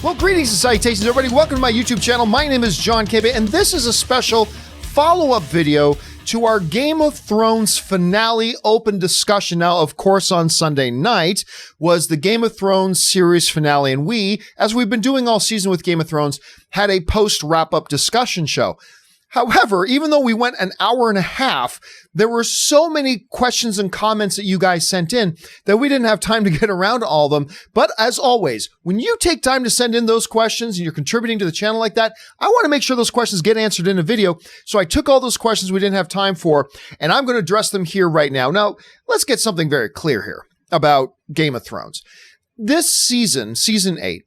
Well, greetings and salutations, everybody. Welcome to my YouTube channel. My name is John Campea, and this is a special follow-up video to our Game of Thrones finale open discussion. Now, of course, on Sunday night was the Game of Thrones series finale, and we, as we've been doing all season with Game of Thrones, had a post-wrap-up discussion show. However, even though we went an hour and a half, there were so many questions and comments that you guys sent in that we didn't have time to get around to all of them. But as always, when you take time to send in those questions and you're contributing to the channel like that, I want to make sure those questions get answered in a video. So I took all those questions we didn't have time for, and I'm going to address them here right now. Now, let's get something very clear here about Game of Thrones. This season, season 8,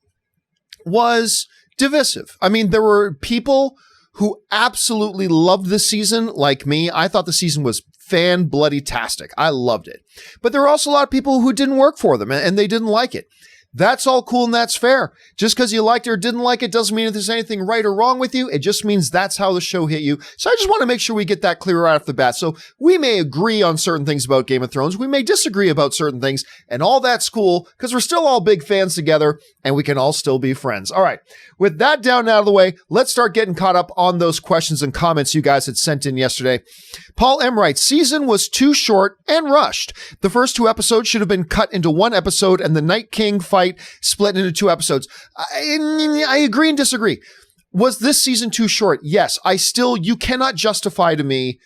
was divisive. I mean, there were people who absolutely loved this season, like me. I thought the season was fan-bloody-tastic. I loved it. But there were also a lot of people who didn't work for them, and they didn't like it. That's all cool and that's fair. Just because you liked it or didn't like it doesn't mean that there's anything right or wrong with you. It just means that's how the show hit you. So I just want to make sure we get that clear right off the bat. So we may agree on certain things about Game of Thrones. We may disagree about certain things, and all that's cool because we're still all big fans together and we can all still be friends. All right. With that down and out of the way, let's start getting caught up on those questions and comments you guys had sent in yesterday. Paul M. writes, season was too short and rushed. The first 2 episodes should have been cut into 1 episode and the Night King fight split into 2 episodes. I agree and disagree. Was this season too short? Yes. You cannot justify to me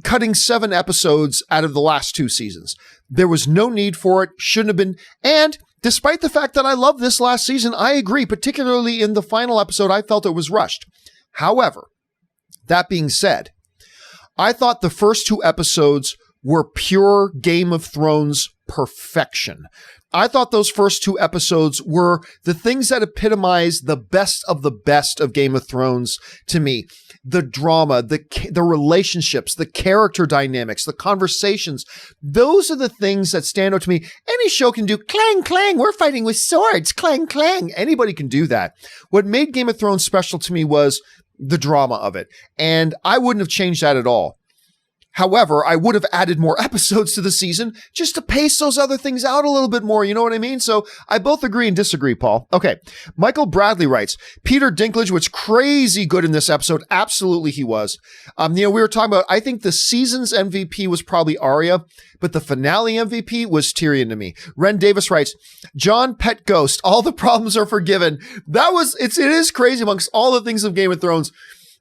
cutting 7 episodes out of the last 2 seasons. There was no need for it. Shouldn't have been. And despite the fact that I love this last season, I agree, particularly in the final episode, I felt it was rushed. However, that being said, I thought the first 2 episodes were pure Game of Thrones perfection. I thought those first 2 episodes were the things that epitomize the best of Game of Thrones to me. The drama, the relationships, the character dynamics, the conversations. Those are the things that stand out to me. Any show can do clang, clang. We're fighting with swords. Clang, clang. Anybody can do that. What made Game of Thrones special to me was the drama of it. And I wouldn't have changed that at all. However, I would have added more episodes to the season just to pace those other things out a little bit more. You know what I mean? So I both agree and disagree, Paul. Okay. Michael Bradley writes, Peter Dinklage was crazy good in this episode. Absolutely he was. We were talking about, I think the season's MVP was probably Arya, but the finale MVP was Tyrion to me. Ren Davis writes, John Pet Ghost, all the problems are forgiven. It is crazy amongst all the things of Game of Thrones.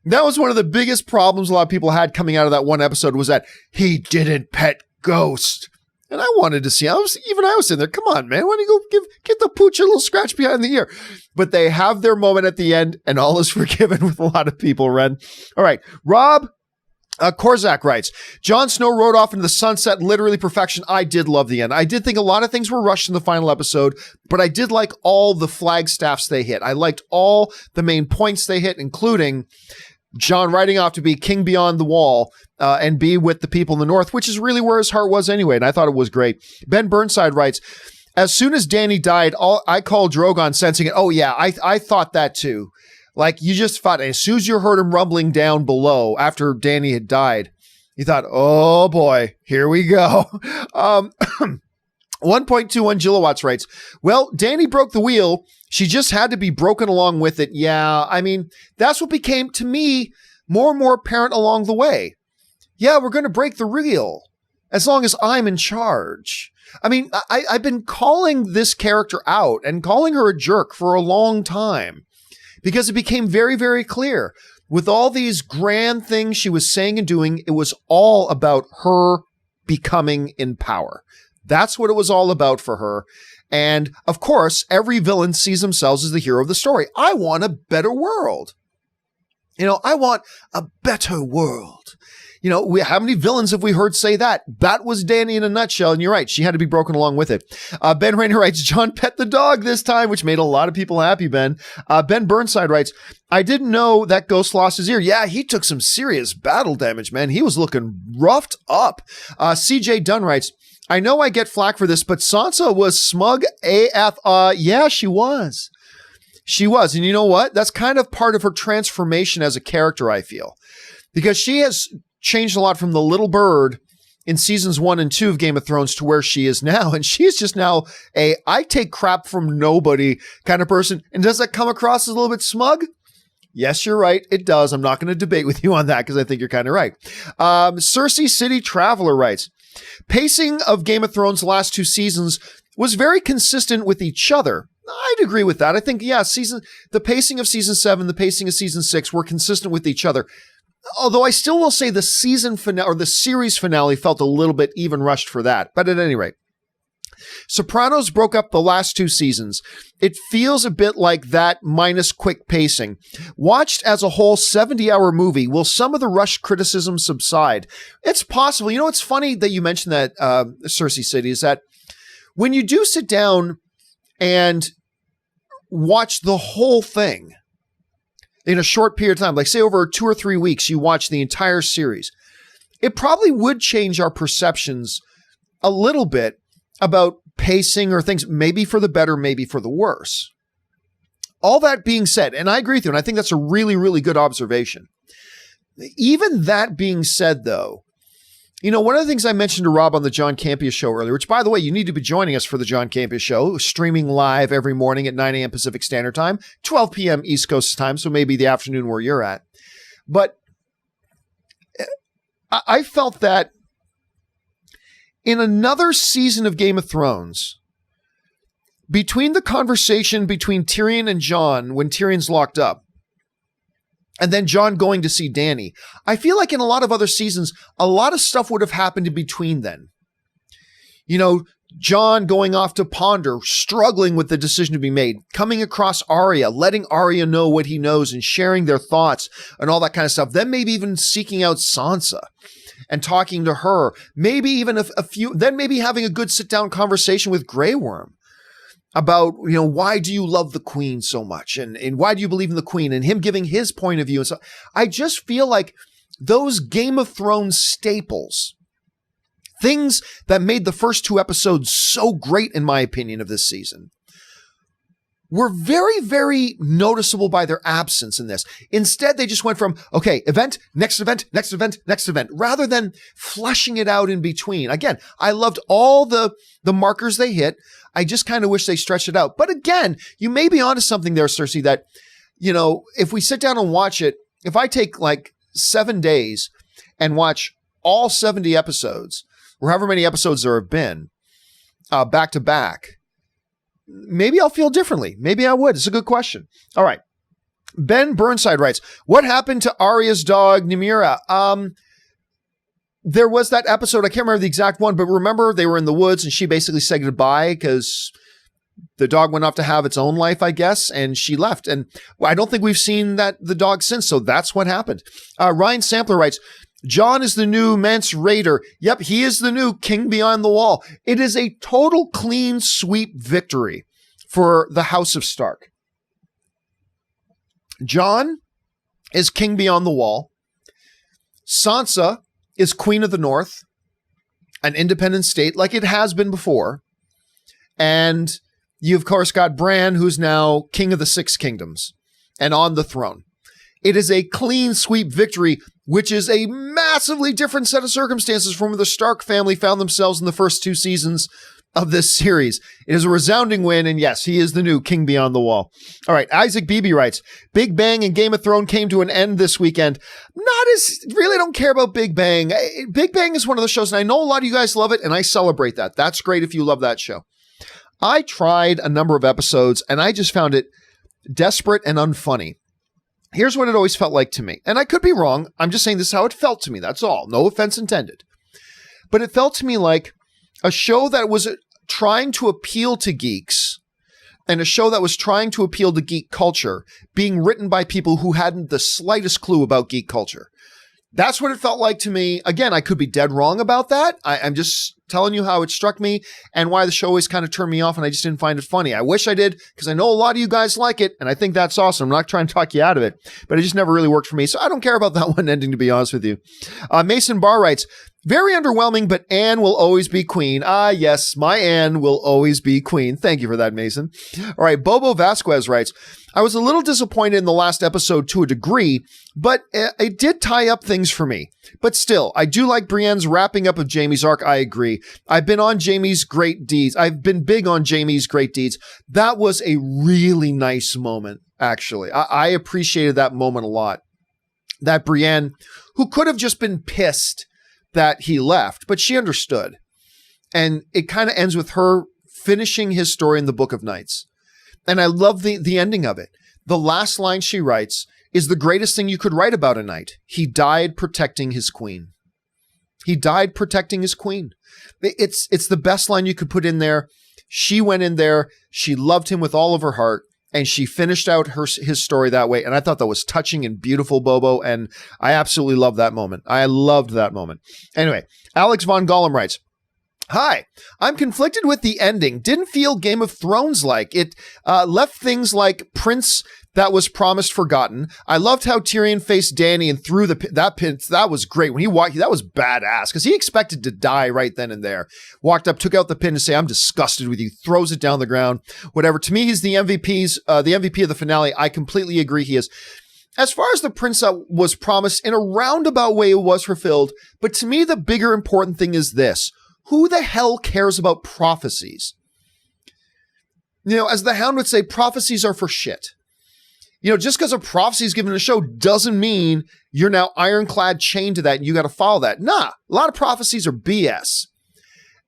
That was one of the biggest problems a lot of people had coming out of that one episode was that he didn't pet Ghost. And I wanted to see, I was sitting there, come on, man, why don't you go get the pooch a little scratch behind the ear? But they have their moment at the end and all is forgiven with a lot of people, Ren. All right, Rob Korzak writes, Jon Snow rode off into the sunset, literally perfection. I did love the end. I did think a lot of things were rushed in the final episode, but I did like all the flagstaffs they hit. I liked all the main points they hit, including Jon riding off to be king beyond the wall and be with the people in the north, which is really where his heart was anyway, and I thought it was great. Ben Burnside writes, as soon as Dany died, I called Drogon sensing it. Oh yeah, I thought that too. Like, you just thought, as soon as you heard him rumbling down below after Dany had died, you thought, oh boy, here we go. 1.21 Gilowatts writes, well, Dany broke the wheel. She just had to be broken along with it. Yeah, I mean, that's what became, to me, more and more apparent along the way. Yeah, we're going to break the wheel as long as I'm in charge. I mean, I've been calling this character out and calling her a jerk for a long time because it became very, very clear. With all these grand things she was saying and doing, it was all about her becoming in power. That's what it was all about for her. And of course, every villain sees themselves as the hero of the story. I want a better world. I want a better world. How many villains have we heard say that? That was Dany in a nutshell. And you're right. She had to be broken along with it. Ben Rainer writes, John pet the dog this time, which made a lot of people happy, Ben. Ben Burnside writes, I didn't know that Ghost lost his ear. Yeah, he took some serious battle damage, man. He was looking roughed up. CJ Dunn writes, I know I get flack for this, but Sansa was smug AF. Yeah, she was. She was. And you know what? That's kind of part of her transformation as a character, I feel. Because she has changed a lot from the little bird in seasons 1 and 2 of Game of Thrones to where she is now. And she's just now I take crap from nobody kind of person. And does that come across as a little bit smug? Yes, you're right. It does. I'm not going to debate with you on that because I think you're kind of right. Cersei City Traveler writes, pacing of Game of Thrones' last 2 seasons was very consistent with each other. I'd agree with that. I think, the pacing of season 7, the pacing of season 6 were consistent with each other. Although I still will say the season finale or the series finale felt a little bit even rushed for that. But at any rate, Sopranos broke up the last 2 seasons. It feels a bit like that minus quick pacing. Watched as a whole 70-hour movie, will some of the rushed criticism subside? It's possible. You know, it's funny that you mentioned that, Cersei City, is that when you do sit down and watch the whole thing in a short period of time, like say over 2 or 3 weeks, you watch the entire series, it probably would change our perceptions a little bit about pacing or things, maybe for the better, maybe for the worse. All that being said, and I agree with you, and I think that's a really, really good observation. Even that being said, though, you know, one of the things I mentioned to Rob on the John Campea Show earlier, which, by the way, you need to be joining us for the John Campea Show, streaming live every morning at 9 a.m. Pacific Standard Time, 12 p.m. East Coast time, so maybe the afternoon where you're at. But I felt that in another season of Game of Thrones, between the conversation between Tyrion and Jon when Tyrion's locked up, and then Jon going to see Dany, I feel like in a lot of other seasons, a lot of stuff would have happened in between then. You know, Jon going off to ponder, struggling with the decision to be made, coming across Arya, letting Arya know what he knows and sharing their thoughts and all that kind of stuff. Then maybe even seeking out Sansa and talking to her, maybe even a few, then maybe having a good sit down conversation with Grey Worm about, you know, why do you love the Queen so much? And why do you believe in the Queen? And him giving his point of view. And so I just feel like those Game of Thrones staples, things that made the first 2 episodes so great, in my opinion, of this season, were very, very noticeable by their absence in this. Instead, they just went from, okay, event, next event, next event, next event, rather than fleshing it out in between. Again, I loved all the markers they hit. I just kind of wish they stretched it out. But again, you may be onto something there, Cersei, that, you know, if we sit down and watch it, if I take like 7 days and watch all 70 episodes, or however many episodes there have been, back to back, maybe I'll feel differently. Maybe I would. It's a good question. All right. Ben Burnside writes, what happened to Arya's dog, Nymeria? There was that episode, I can't remember the exact one, but remember they were in the woods and she basically said goodbye because the dog went off to have its own life, I guess, and she left. And I don't think we've seen the dog since, so that's what happened. Ryan Sampler writes, Jon is the new Mance Raider. Yep, he is the new King Beyond the Wall. It is a total clean sweep victory for the House of Stark. Jon is King Beyond the Wall. Sansa is Queen of the North, an independent state like it has been before. And you, of course, got Bran, who's now King of the Six Kingdoms and on the throne. It is a clean sweep victory, which is a massively different set of circumstances from where the Stark family found themselves in the first 2 seasons of this series. It is a resounding win, and yes, he is the new King Beyond the Wall. All right, Isaac Beebe writes, Big Bang and Game of Thrones came to an end this weekend. Really don't care about Big Bang. Big Bang is one of the shows, and I know a lot of you guys love it, and I celebrate that. That's great if you love that show. I tried a number of episodes, and I just found it desperate and unfunny. Here's what it always felt like to me. And I could be wrong. I'm just saying this is how it felt to me. That's all. No offense intended. But it felt to me like a show that was trying to appeal to geeks and a show that was trying to appeal to geek culture being written by people who hadn't the slightest clue about geek culture. That's what it felt like to me. Again, I could be dead wrong about that. I'm just telling you how it struck me and why the show always kind of turned me off and I just didn't find it funny. I wish I did, because I know a lot of you guys like it, and I think that's awesome. I'm not trying to talk you out of it, but it just never really worked for me, so I don't care about that one ending, to be honest with you. Mason Barr writes, very underwhelming, but Anne will always be queen. Ah, yes, my Anne will always be queen. Thank you for that, Mason. All right, Bobo Vasquez writes, I was a little disappointed in the last episode to a degree, but it did tie up things for me. But still, I do like Brienne's wrapping up of Jaime's arc. I agree. I've been big on Jaime's great deeds. That was a really nice moment, actually. I appreciated that moment a lot. That Brienne, who could have just been pissed that he left, but she understood. And it kind of ends with her finishing his story in the Book of Nights. And I love the ending of it. The last line she writes is the greatest thing you could write about a knight. He died protecting his queen. He died protecting his queen. It's the best line you could put in there. She went in there. She loved him with all of her heart. And she finished out his story that way. And I thought that was touching and beautiful, Bobo. And I absolutely loved that moment. I loved that moment. Anyway, Alex Von Gollum writes, hi, I'm conflicted with the ending. Didn't feel Game of Thrones like. It left things like Prince that was promised forgotten. I loved how Tyrion faced Dany and threw that pin. That was great. When he walked, that was badass because he expected to die right then and there. Walked up, took out the pin to say, I'm disgusted with you, throws it down the ground, whatever. To me, he's the MVP of the finale. I completely agree he is. As far as the prince that was promised, in a roundabout way, it was fulfilled. But to me, the bigger important thing is this. Who the hell cares about prophecies? You know, as the Hound would say, prophecies are for shit. You know, just because a prophecy is given in a show doesn't mean you're now ironclad chained to that and you got to follow that. Nah, a lot of prophecies are BS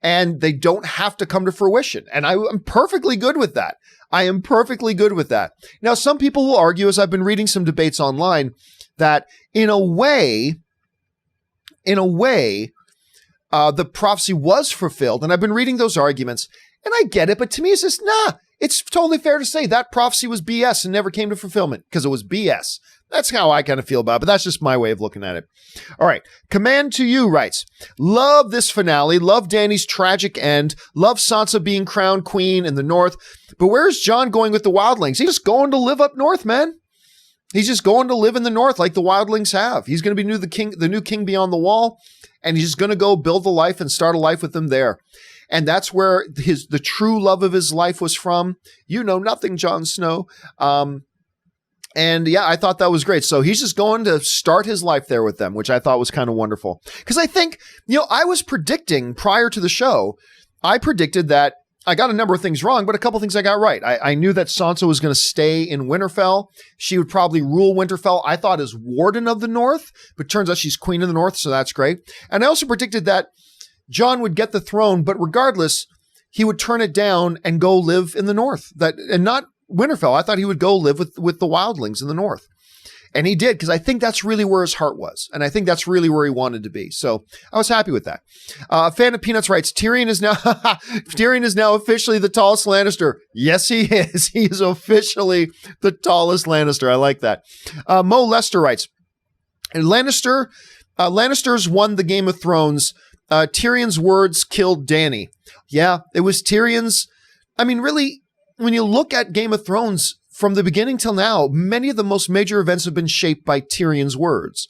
and they don't have to come to fruition. And I'm perfectly good with that. I am perfectly good with that. Now, some people will argue, as I've been reading some debates online, that in a way, the prophecy was fulfilled. And I've been reading those arguments and I get it. But to me, it's just, nah, it's totally fair to say that prophecy was BS and never came to fulfillment because it was BS. That's how I kind of feel about it, but that's just my way of looking at it. All right. Command to You writes, love this finale. Love Dany's tragic end. Love Sansa being crowned queen in the north. But where's Jon going with the wildlings? He's just going to live up north, man. He's just going to live in the north like the wildlings have. He's going to be the new king beyond the wall. And he's just going to go build a life and start a life with them there. And that's where the true love of his life was from. You know nothing, Jon Snow. And yeah, I thought that was great. So he's just going to start his life there with them, which I thought was kind of wonderful. Because I think, you know, I was predicting prior to the show, I predicted that I got a number of things wrong, but a couple things I got right. I knew that Sansa was going to stay in Winterfell. She would probably rule Winterfell, I thought, as Warden of the North, but turns out she's Queen of the North, so that's great. And I also predicted that Jon would get the throne, but regardless, he would turn it down and go live in the North, and not Winterfell. I thought he would go live with the wildlings in the North. And he did, because I think that's really where his heart was. And I think that's really where he wanted to be. So I was happy with that. Fan of Peanuts writes, Tyrion is now officially the tallest Lannister. Yes, he is. He is officially the tallest Lannister. I like that. Mo Lester writes, Lannisters won the Game of Thrones. Tyrion's words killed Dany. Yeah, it was Tyrion's. I mean, really, when you look at Game of Thrones, from the beginning till now, many of the most major events have been shaped by Tyrion's words.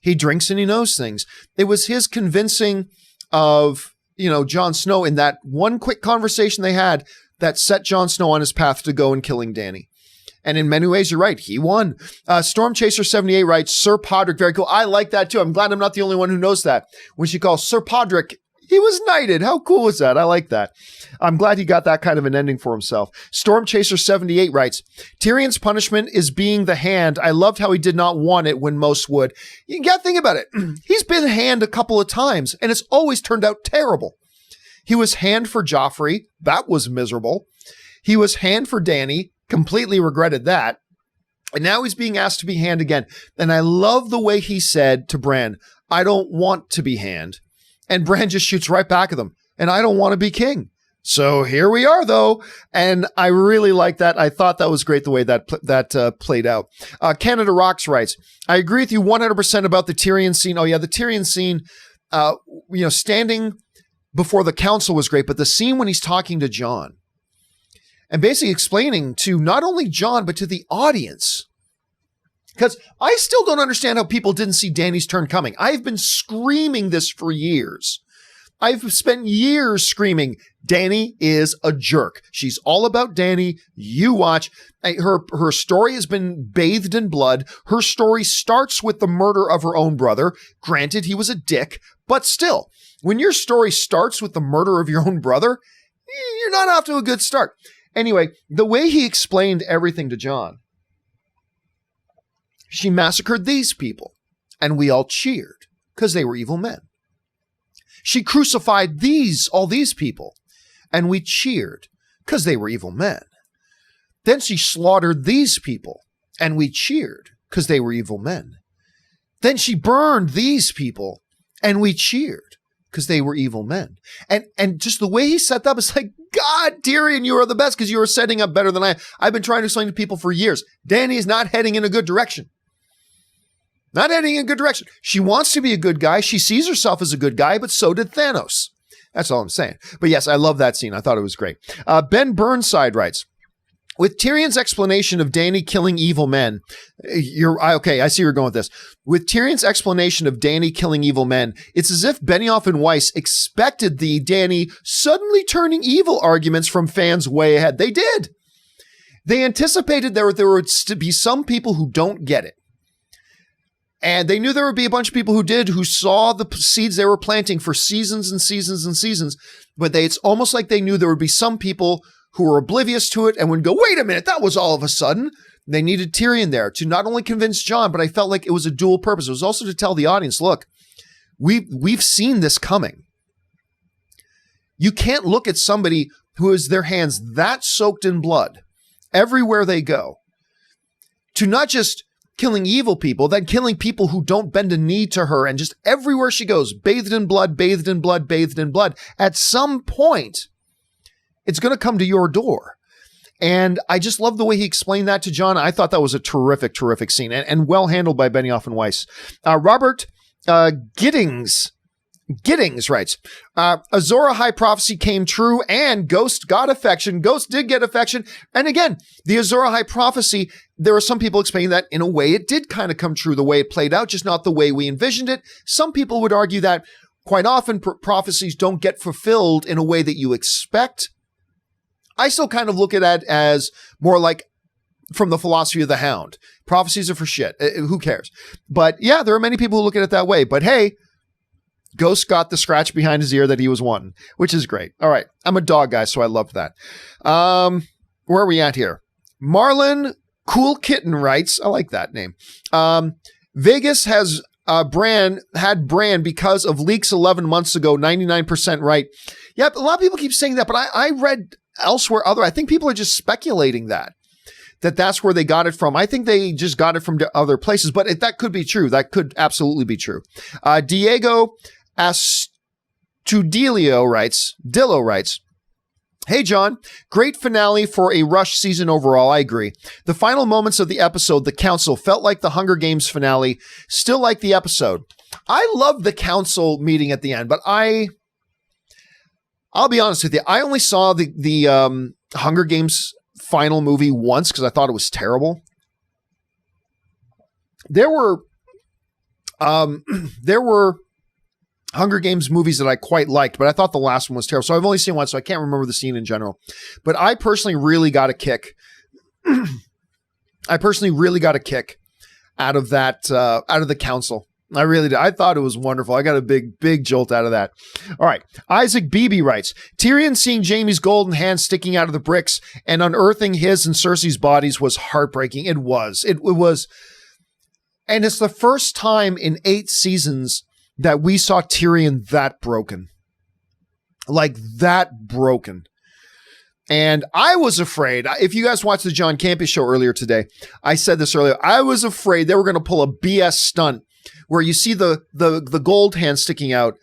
He drinks and he knows things. It was his convincing of, you know, Jon Snow in that one quick conversation they had that set Jon Snow on his path to go and killing Dany. And in many ways, you're right. He won. Stormchaser78 writes, Sir Podrick, very cool. I like that too. I'm glad I'm not the only one who knows that. When she calls Sir Podrick, he was knighted. How cool was that? I like that. I'm glad he got that kind of an ending for himself. Stormchaser78 writes, Tyrion's punishment is being the Hand. I loved how he did not want it when most would. You got to think about it. He's been Hand a couple of times, and it's always turned out terrible. He was Hand for Joffrey. That was miserable. He was Hand for Dany. Completely regretted that. And now he's being asked to be Hand again. And I love the way he said to Bran, I don't want to be Hand. And Bran just shoots right back at them. And I don't want to be king. So here we are, though. And I really like that. I thought that was great the way that played out. Canada Rocks writes, I agree with you 100% about the Tyrion scene. Oh, yeah, the Tyrion scene, standing before the council was great, but the scene when he's talking to John and basically explaining to not only John, but to the audience, because I still don't understand how people didn't see Danny's turn coming. I've been screaming this for years. I've spent years screaming, Danny is a jerk. She's all about Danny. You watch. Her story has been bathed in blood. Her story starts with the murder of her own brother. Granted, he was a dick, but still, when your story starts with the murder of your own brother, you're not off to a good start. Anyway, the way he explained everything to John, she massacred these people, and we all cheered because they were evil men. She crucified all these people, and we cheered because they were evil men. Then she slaughtered these people, and we cheered because they were evil men. Then she burned these people, and we cheered because they were evil men. And just the way he set that up, it's like, God, Tyrion, you are the best because you are setting up better than I. I've been trying to explain to people for years. Danny is not heading in a good direction. Not heading in a good direction. She wants to be a good guy. She sees herself as a good guy, but so did Thanos. That's all I'm saying. But yes, I love that scene. I thought it was great. Ben Burnside writes, with Tyrion's explanation of Dany killing evil men, okay, I see where you're going with this. With Tyrion's explanation of Dany killing evil men, it's as if Benioff and Weiss expected the Dany suddenly turning evil arguments from fans way ahead. They did. They anticipated there would be some people who don't get it. And they knew there would be a bunch of people who did, who saw the seeds they were planting for seasons and seasons and seasons. But it's almost like they knew there would be some people who were oblivious to it and would go, wait a minute, that was all of a sudden. They needed Tyrion there to not only convince Jon, but I felt like it was a dual purpose. It was also to tell the audience, look, we've seen this coming. You can't look at somebody who has their hands that soaked in blood everywhere they go to not just killing evil people, then killing people who don't bend a knee to her, and just everywhere she goes, bathed in blood, bathed in blood, bathed in blood. At some point, it's going to come to your door. And I just love the way he explained that to Jon. I thought that was a terrific, terrific scene and well handled by Benioff and Weiss. Robert Giddings writes, Azor Ahai prophecy came true and Ghost got affection. Ghost did get affection. And again, the Azor Ahai prophecy, there are some people explaining that in a way it did kind of come true the way it played out, just not the way we envisioned it. Some people would argue that quite often prophecies don't get fulfilled in a way that you expect. I still kind of look at that as more like from the philosophy of the Hound. Prophecies are for shit. Who cares? But yeah, there are many people who look at it that way. But hey, Ghost got the scratch behind his ear that he was wanting, which is great. All right. I'm a dog guy, so I love that. Where are we at here? Marlon Cool Kitten writes, I like that name. Vegas has had Bran because of leaks 11 months ago, 99% right. Yeah, a lot of people keep saying that, but I read elsewhere I think people are just speculating that's where they got it from. I think they just got it from other places, but that could be true. That could absolutely be true. Diego Astudillo writes, hey, John, great finale for a Rush season overall. I agree. The final moments of the episode, the council, felt like the Hunger Games finale, still like the episode. I love the council meeting at the end, but I'll be honest with you. I only saw the Hunger Games final movie once because I thought it was terrible. There were Hunger Games movies that I quite liked, but I thought the last one was terrible. So I've only seen one, so I can't remember the scene in general. But I personally really got a kick. Out of that, out of the council. I really did. I thought it was wonderful. I got a big jolt out of that. All right. Isaac Beebe writes, Tyrion seeing Jaime's golden hand sticking out of the bricks and unearthing his and Cersei's bodies was heartbreaking. It was. And it's the first time in 8 seasons that we saw Tyrion that broken. Like that broken. And I was afraid, if you guys watched the John Campea Show earlier today, I said this earlier, I was afraid they were going to pull a BS stunt where you see the gold hand sticking out,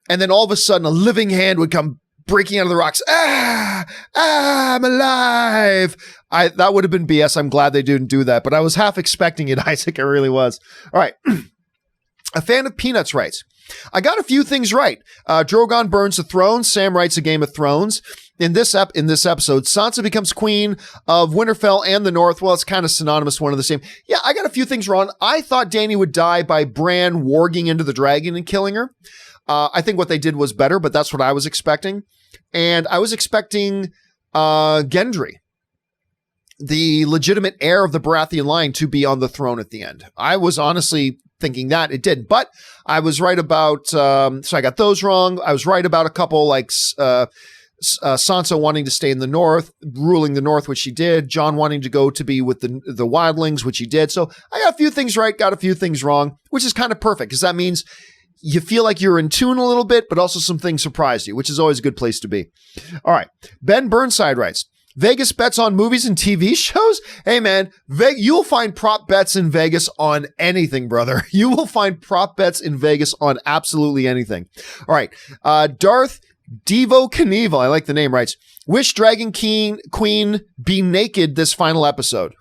and then all of a sudden a living hand would come breaking out of the rocks. I'm alive. That would have been BS. I'm glad they didn't do that, but I was half expecting it, Isaac. I really was. All right. A fan of Peanuts writes, I got a few things right. Drogon burns the throne. Sam writes a Game of Thrones. In this episode, Sansa becomes queen of Winterfell and the North. Well, it's kind of synonymous, one and the same. Yeah, I got a few things wrong. I thought Dany would die by Bran warging into the dragon and killing her. I think what they did was better, but that's what I was expecting. And I was expecting Gendry, the legitimate heir of the Baratheon line, to be on the throne at the end. I was honestly thinking that. It did, but I was right about, so I got those wrong. I was right about a couple, like Sansa wanting to stay in the North, ruling the North, which she did. Jon wanting to go to be with the wildlings, which he did. So I got a few things right, got a few things wrong, which is kind of perfect because that means you feel like you're in tune a little bit, but also some things surprised you, which is always a good place to be. All right. Ben Burnside writes, Vegas bets on movies and TV shows? Hey, man, you'll find prop bets in Vegas on anything, brother. You will find prop bets in Vegas on absolutely anything. All right. Darth Devo Knievel, I like the name, writes, wish Dragon Queen be naked this final episode.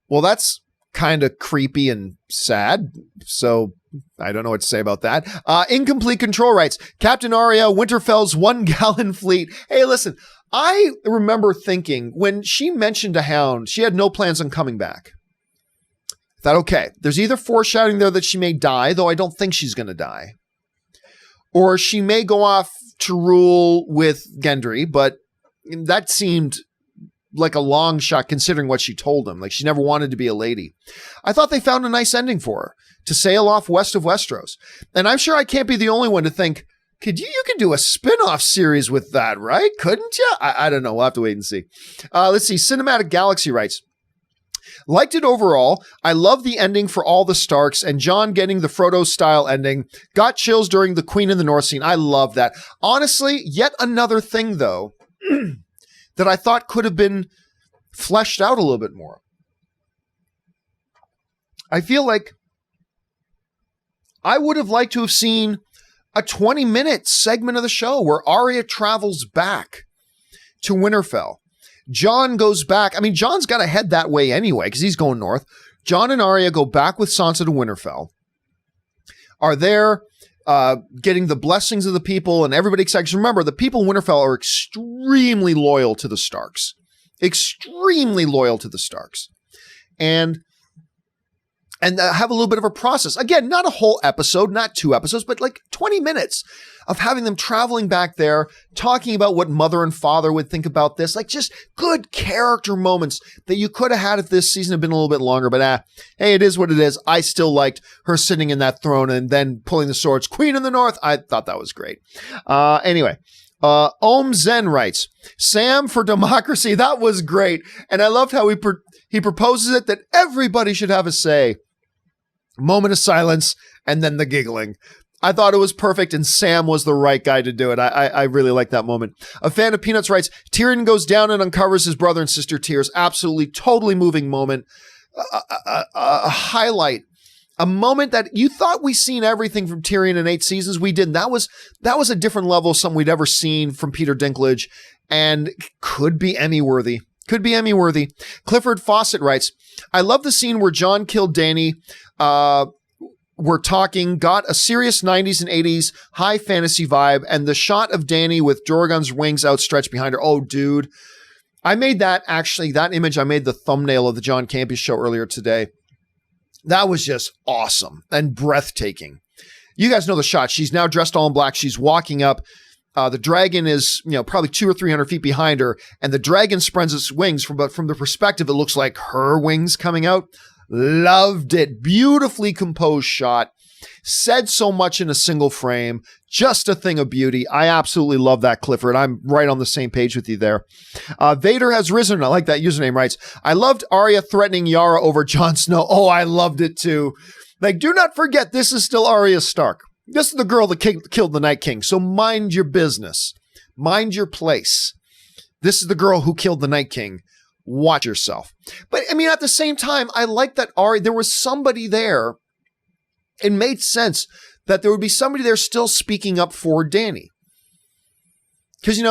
Well, that's kind of creepy and sad, so I don't know what to say about that. Incomplete Control writes, Captain Arya, Winterfell's 1 gallon fleet. Hey, listen, I remember thinking when she mentioned a hound, she had no plans on coming back. I thought, okay, there's either foreshadowing there that she may die, though I don't think she's going to die, or she may go off to rule with Gendry, but that seemed like a long shot considering what she told him. Like, she never wanted to be a lady. I thought they found a nice ending for her to sail off west of Westeros. And I'm sure I can't be the only one to think, you could do a spin-off series with that, right? Couldn't you? I don't know. We'll have to wait and see. Let's see. Cinematic Galaxy writes, liked it overall. I love the ending for all the Starks and Jon getting the Frodo-style ending. Got chills during the Queen in the North scene. I love that. Honestly, yet another thing, though, that I thought could have been fleshed out a little bit more. I feel like I would have liked to have seen a 20-minute segment of the show where Arya travels back to Winterfell. Jon goes back. I mean, Jon's got to head that way anyway because he's going north. Jon and Arya go back with Sansa to Winterfell. Are there getting the blessings of the people and everybody excited. Remember, the people in Winterfell are extremely loyal to the Starks. Extremely loyal to the Starks. And have a little bit of a process. Again, not a whole episode, not 2 episodes, but like 20 minutes of having them traveling back there, talking about what mother and father would think about this. Like, just good character moments that you could have had if this season had been a little bit longer. But hey, it is what it is. I still liked her sitting in that throne and then pulling the swords. Queen in the North. I thought that was great. Anyway. Om Zen writes, Sam for democracy. That was great. And I loved how he proposes it that everybody should have a say. Moment of silence, and then the giggling. I thought it was perfect, and Sam was the right guy to do it. I really like that moment. A fan of Peanuts writes, Tyrion goes down and uncovers his brother and sister tears. Absolutely, totally moving moment. A highlight. A moment that you thought we seen everything from Tyrion in 8 seasons. We didn't. That was a different level of something we'd ever seen from Peter Dinklage, and could be Emmy worthy. Could be Emmy worthy. Clifford Fawcett writes, I love the scene where Jon killed Dany. We're talking, got a serious 90s and 80s high fantasy vibe, and the shot of Dany with Drogon's wings outstretched behind her. Oh, dude. I made that image, I made the thumbnail of the John Campea Show earlier today. That was just awesome and breathtaking. You guys know the shot. She's now dressed all in black. She's walking up. The dragon is, probably 200 or 300 feet behind her, and the dragon spreads its wings. From the perspective, it looks like her wings coming out. Loved it. Beautifully composed shot. Said so much in a single frame. Just a thing of beauty. I absolutely love that, Clifford. I'm right on the same page with you there. Vader has risen. I like that username, writes, I loved Arya threatening Yara over Jon Snow. Oh, I loved it too. Like, do not forget, this is still Arya Stark. This is the girl that killed the Night King. So mind your business. Mind your place. This is the girl who killed the Night King. Watch yourself. But I mean, at the same time, I like that there was somebody there. It made sense that there would be somebody there still speaking up for Dany. Because,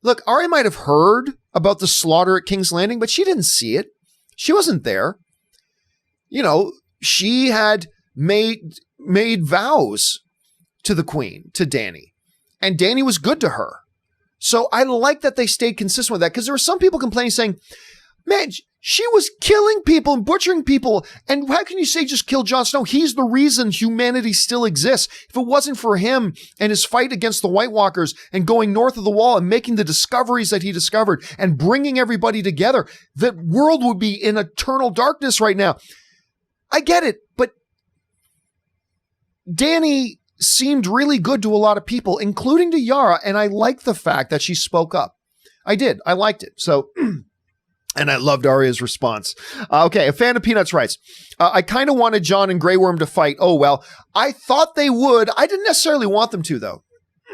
look, Arya might have heard about the slaughter at King's Landing, but she didn't see it. She wasn't there. She had made vows to the queen, to Dany, and Dany was good to her. So I like that they stayed consistent with that, because there were some people complaining saying, man, she was killing people and butchering people. And how can you say just kill Jon Snow? He's the reason humanity still exists. If it wasn't for him and his fight against the White Walkers and going north of the wall and making the discoveries that he discovered and bringing everybody together, the world would be in eternal darkness right now. I get it, but Dany seemed really good to a lot of people, including to Yara, and I like the fact that she spoke up. I did. I liked it. So, and I loved Arya's response. Okay, a fan of Peanuts writes, I kind of wanted Jon and Grey Worm to fight. Oh, well, I thought they would. I didn't necessarily want them to, though,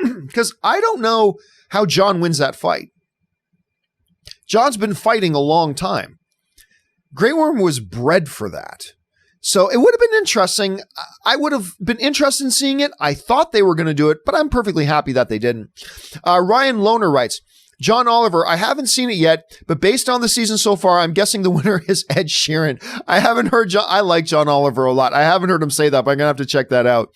because I don't know how Jon wins that fight. Jon's been fighting a long time. Grey Worm was bred for that. So it would have been interesting. I would have been interested in seeing it. I thought they were going to do it, but I'm perfectly happy that they didn't. Ryan Lohner writes, John Oliver, I haven't seen it yet, but based on the season so far, I'm guessing the winner is Ed Sheeran. I haven't heard I like John Oliver a lot. I haven't heard him say that, but I'm going to have to check that out.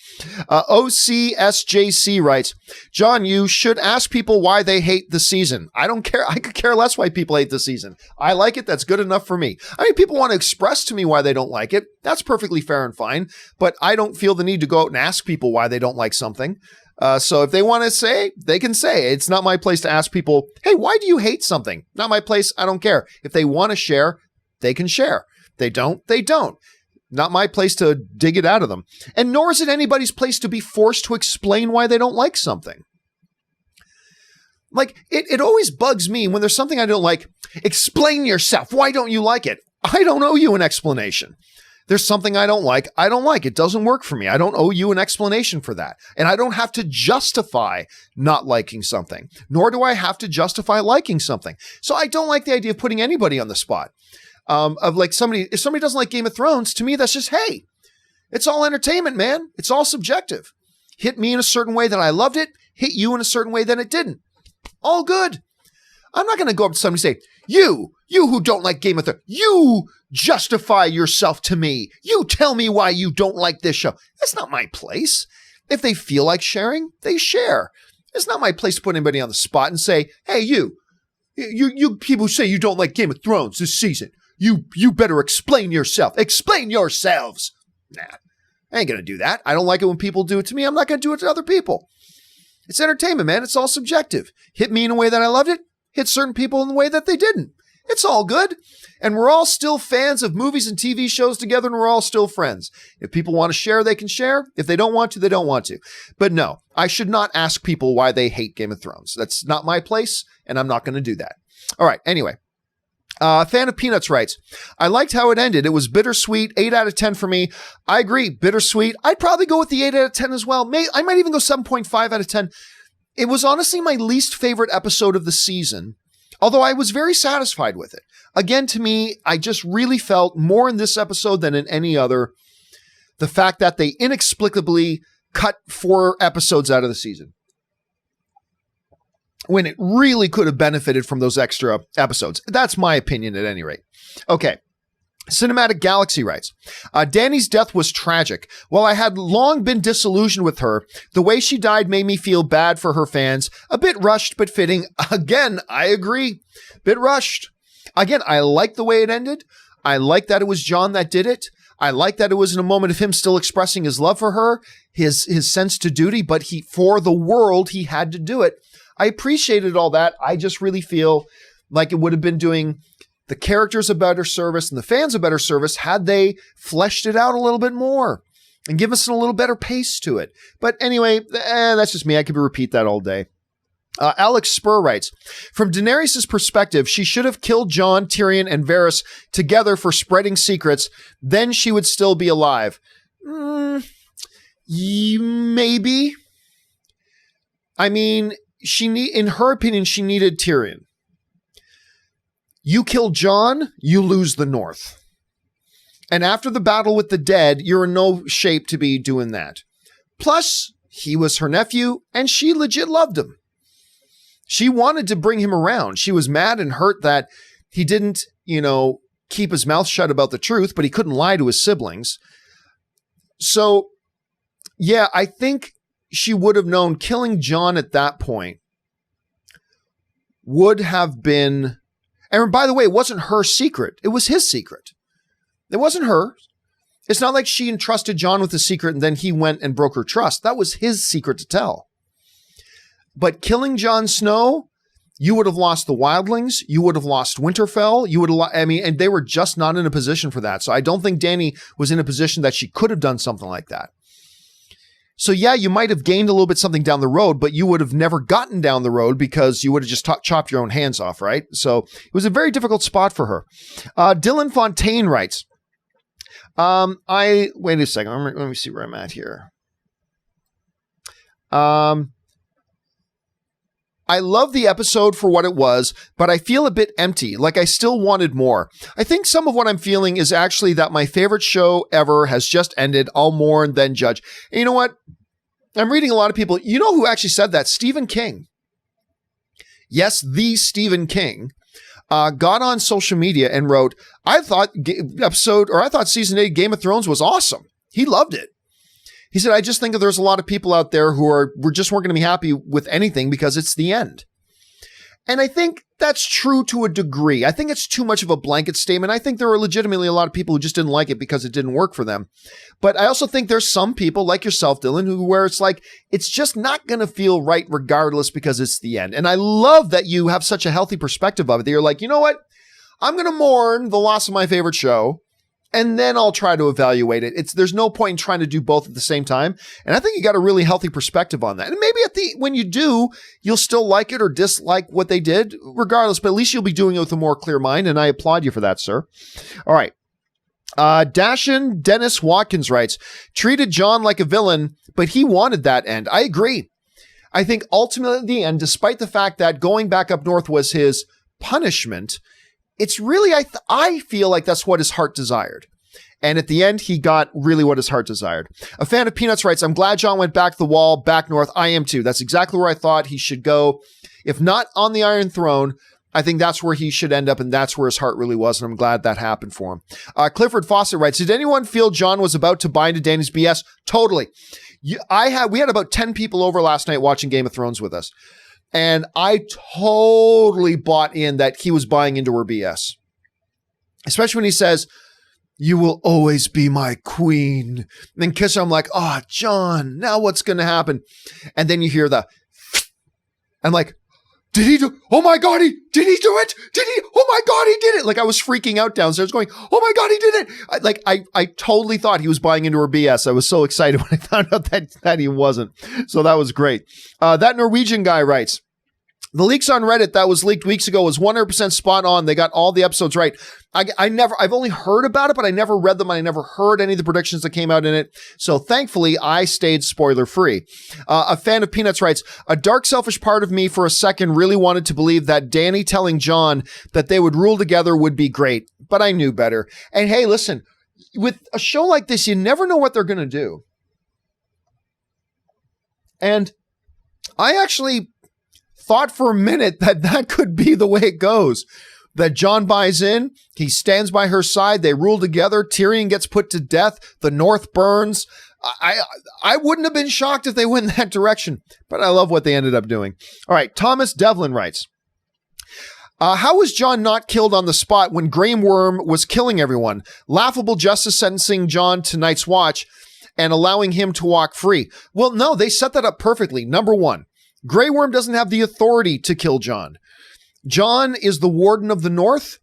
OCSJC writes, John, you should ask people why they hate the season. I don't care. I could care less why people hate the season. I like it. That's good enough for me. I mean, people want to express to me why they don't like it. That's perfectly fair and fine, but I don't feel the need to go out and ask people why they don't like something. So if they want to say, they can say. It's not my place to ask people, hey, why do you hate something? Not my place. I don't care. If they want to share, they can share. They don't. Not my place to dig it out of them. And nor is it anybody's place to be forced to explain why they don't like something. Like, it always bugs me when there's something I don't like. Explain yourself. Why don't you like it? I don't owe you an explanation. There's something I don't like. I don't like. It doesn't work for me. I don't owe you an explanation for that. And I don't have to justify not liking something, nor do I have to justify liking something. So I don't like the idea of putting anybody on the spot. Of like if somebody doesn't like Game of Thrones, to me, that's just, hey, it's all entertainment, man. It's all subjective. Hit me in a certain way that I loved it. Hit you in a certain way that it didn't. All good. I'm not going to go up to somebody and say, you who don't like Game of Thrones, you justify yourself to me. You tell me why you don't like this show. That's not my place. If they feel like sharing, they share. It's not my place to put anybody on the spot and say, hey, you people who say you don't like Game of Thrones this season, you better explain yourself. Explain yourselves. Nah, I ain't going to do that. I don't like it when people do it to me. I'm not going to do it to other people. It's entertainment, man. It's all subjective. Hit me in a way that I loved it. Hit certain people in the way that they didn't. It's all good. And we're all still fans of movies and TV shows together, and we're all still friends. If people want to share, they can share. If they don't want to, they don't want to. But no, I should not ask people why they hate Game of Thrones. That's not my place, and I'm not going to do that. All right, anyway. Fan of Peanuts writes, I liked how it ended. It was bittersweet. 8 out of 10 for me. I agree. Bittersweet. I'd probably go with the 8 out of 10 as well. I might even go 7.5 out of 10. It was honestly my least favorite episode of the season, although I was very satisfied with it. Again, to me, I just really felt more in this episode than in any other, the fact that they inexplicably cut 4 episodes out of the season, when it really could have benefited from those extra episodes. That's my opinion at any rate. Okay. Cinematic Galaxy writes, Dany's death was tragic. While I had long been disillusioned with her, the way she died made me feel bad for her fans. A bit rushed, but fitting. Again, I agree. Bit rushed. Again, I like the way it ended. I like that it was Jon that did it. I like that it was in a moment of him still expressing his love for her, his sense to duty, but for the world, he had to do it. I appreciated all that. I just really feel like it would have been doing the characters a better service and the fans a better service had they fleshed it out a little bit more and give us a little better pace to it. But anyway, that's just me. I could repeat that all day. Alex Spur writes, from Daenerys' perspective, she should have killed Jon, Tyrion, and Varys together for spreading secrets. Then she would still be alive. Maybe. I mean, in her opinion, she needed Tyrion. You kill Jon, you lose the North. And after the battle with the dead, you're in no shape to be doing that. Plus, he was her nephew, and she legit loved him. She wanted to bring him around. She was mad and hurt that he didn't, keep his mouth shut about the truth, but he couldn't lie to his siblings. So, yeah, I think she would have known killing John at that point would have been, and by the way, it wasn't her secret. It was his secret. It wasn't her. It's not like she entrusted John with the secret and then he went and broke her trust. That was his secret to tell. But killing Jon Snow, you would have lost the wildlings. You would have lost Winterfell. You would have, and they were just not in a position for that. So I don't think Dany was in a position that she could have done something like that. So yeah, you might have gained a little bit something down the road, but you would have never gotten down the road because you would have just chopped your own hands off, right? So it was a very difficult spot for her. Dylan Fontaine writes, wait a second. Let me see where I'm at here. I love the episode for what it was, but I feel a bit empty, like I still wanted more. I think some of what I'm feeling is actually that my favorite show ever has just ended. I'll mourn, then judge. And you know what? I'm reading a lot of people. You know who actually said that? Stephen King. Yes, the Stephen King got on social media and wrote, I thought season 8 Game of Thrones was awesome. He loved it. He said, I just think that there's a lot of people out there who we're just weren't going to be happy with anything because it's the end. And I think that's true to a degree. I think it's too much of a blanket statement. I think there are legitimately a lot of people who just didn't like it because it didn't work for them. But I also think there's some people like yourself, Dylan, where it's like, it's just not going to feel right regardless because it's the end. And I love that you have such a healthy perspective of it. That you're like, you know what? I'm going to mourn the loss of my favorite show. And then I'll try to evaluate it. There's no point in trying to do both at the same time. And I think you got a really healthy perspective on that. And maybe when you do, you'll still like it or dislike what they did, regardless. But at least you'll be doing it with a more clear mind. And I applaud you for that, sir. All right. Dashin Dennis Watkins writes, treated John like a villain, but he wanted that end. I agree. I think ultimately at the end, despite the fact that going back up north was his punishment, it's really, I feel like that's what his heart desired. And at the end, he got really what his heart desired. A fan of Peanuts writes, I'm glad John went back the wall, back north. I am too. That's exactly where I thought he should go. If not on the Iron Throne, I think that's where he should end up, and that's where his heart really was, and I'm glad that happened for him. Clifford Fawcett writes, did anyone feel John was about to buy into Dany's BS? Totally. We had about 10 people over last night watching Game of Thrones with us. And I totally bought in that he was buying into her BS. Especially when he says, you will always be my queen. And then kiss her, I'm like, oh, John, now what's going to happen? And then you hear I'm like, did he do, oh my God, did he do it? Oh my God, he did it. Like I was freaking out downstairs going, oh my God, he did it. I totally thought he was buying into her BS. I was so excited when I found out that he wasn't. So that was great. That Norwegian guy writes, the leaks on Reddit that was leaked weeks ago was 100% spot on. They got all the episodes right. I've only heard about it, but I never read them. I never heard any of the predictions that came out in it. So thankfully I stayed spoiler free. A fan of Peanuts writes, a dark, selfish part of me for a second really wanted to believe that Dany telling John that they would rule together would be great, but I knew better. And hey, listen, with a show like this, you never know what they're going to do. And I actually thought for a minute that could be the way it goes. That John buys in, he stands by her side, they rule together, Tyrion gets put to death, the North burns. I wouldn't have been shocked if they went in that direction, but I love what they ended up doing. All right, Thomas Devlin writes, how was John not killed on the spot when Grey Worm was killing everyone? Laughable justice sentencing John to Night's Watch and allowing him to walk free. Well, no, they set that up perfectly. Number one, Grey Worm doesn't have the authority to kill John. John is the Warden of the North.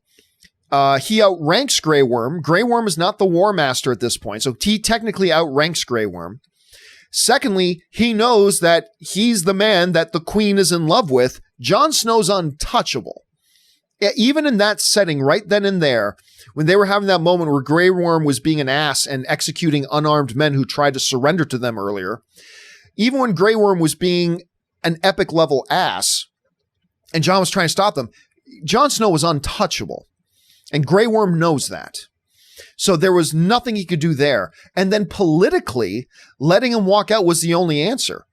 He outranks Grey Worm. Grey Worm is not the War Master at this point, so he technically outranks Grey Worm. Secondly, he knows that he's the man that the Queen is in love with. Jon Snow's untouchable. Even in that setting, right then and there, when they were having that moment where Grey Worm was being an ass and executing unarmed men who tried to surrender to them earlier, even when Grey Worm was being an epic level ass, and John was trying to stop them, Jon Snow was untouchable. And Grey Worm knows that. So there was nothing he could do there. And then politically, letting him walk out was the only answer.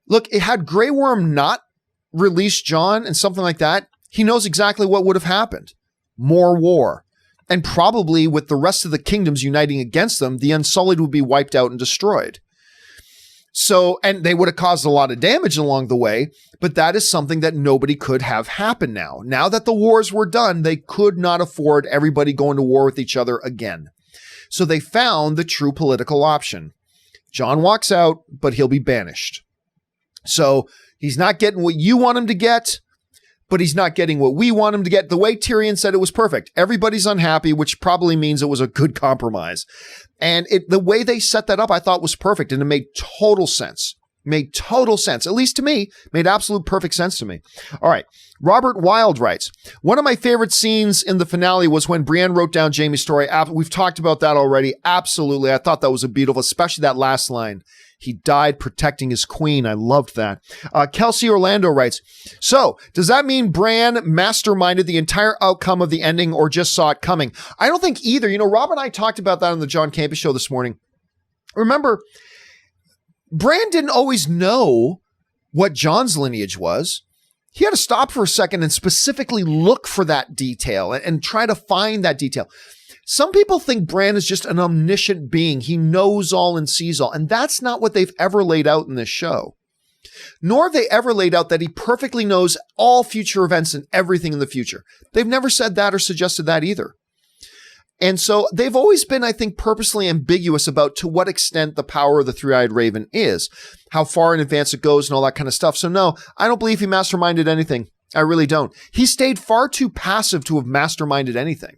Look, had Grey Worm not released John and something like that, he knows exactly what would have happened. More war. And probably with the rest of the kingdoms uniting against them, the Unsullied would be wiped out and destroyed. So, and they would have caused a lot of damage along the way, but that is something that nobody could have happen now. Now that the wars were done, they could not afford everybody going to war with each other again. So they found the true political option. John walks out, but he'll be banished. So he's not getting what you want him to get, but he's not getting what we want him to get. The way Tyrion said it was perfect. Everybody's unhappy, which probably means it was a good compromise. And the way they set that up, I thought was perfect, and it made total sense. Made total sense, at least to me, made absolute perfect sense to me. All right. Robert Wild writes, one of my favorite scenes in the finale was when Brienne wrote down Jaime's story. We've talked about that already. Absolutely. I thought that was a beautiful, especially that last line. He died protecting his queen. I loved that. Kelsey Orlando writes, so does that mean Bran masterminded the entire outcome of the ending or just saw it coming? I don't think either. You know, Rob and I talked about that on the John Campea Show this morning. Remember, Bran didn't always know what Jon's lineage was. He had to stop for a second and specifically look for that detail and try to find that detail. Some people think Bran is just an omniscient being. He knows all and sees all. And that's not what they've ever laid out in this show. Nor have they ever laid out that he perfectly knows all future events and everything in the future. They've never said that or suggested that either. And so they've always been, I think, purposely ambiguous about to what extent the power of the three-eyed raven is, how far in advance it goes and all that kind of stuff. So no, I don't believe he masterminded anything. I really don't. He stayed far too passive to have masterminded anything.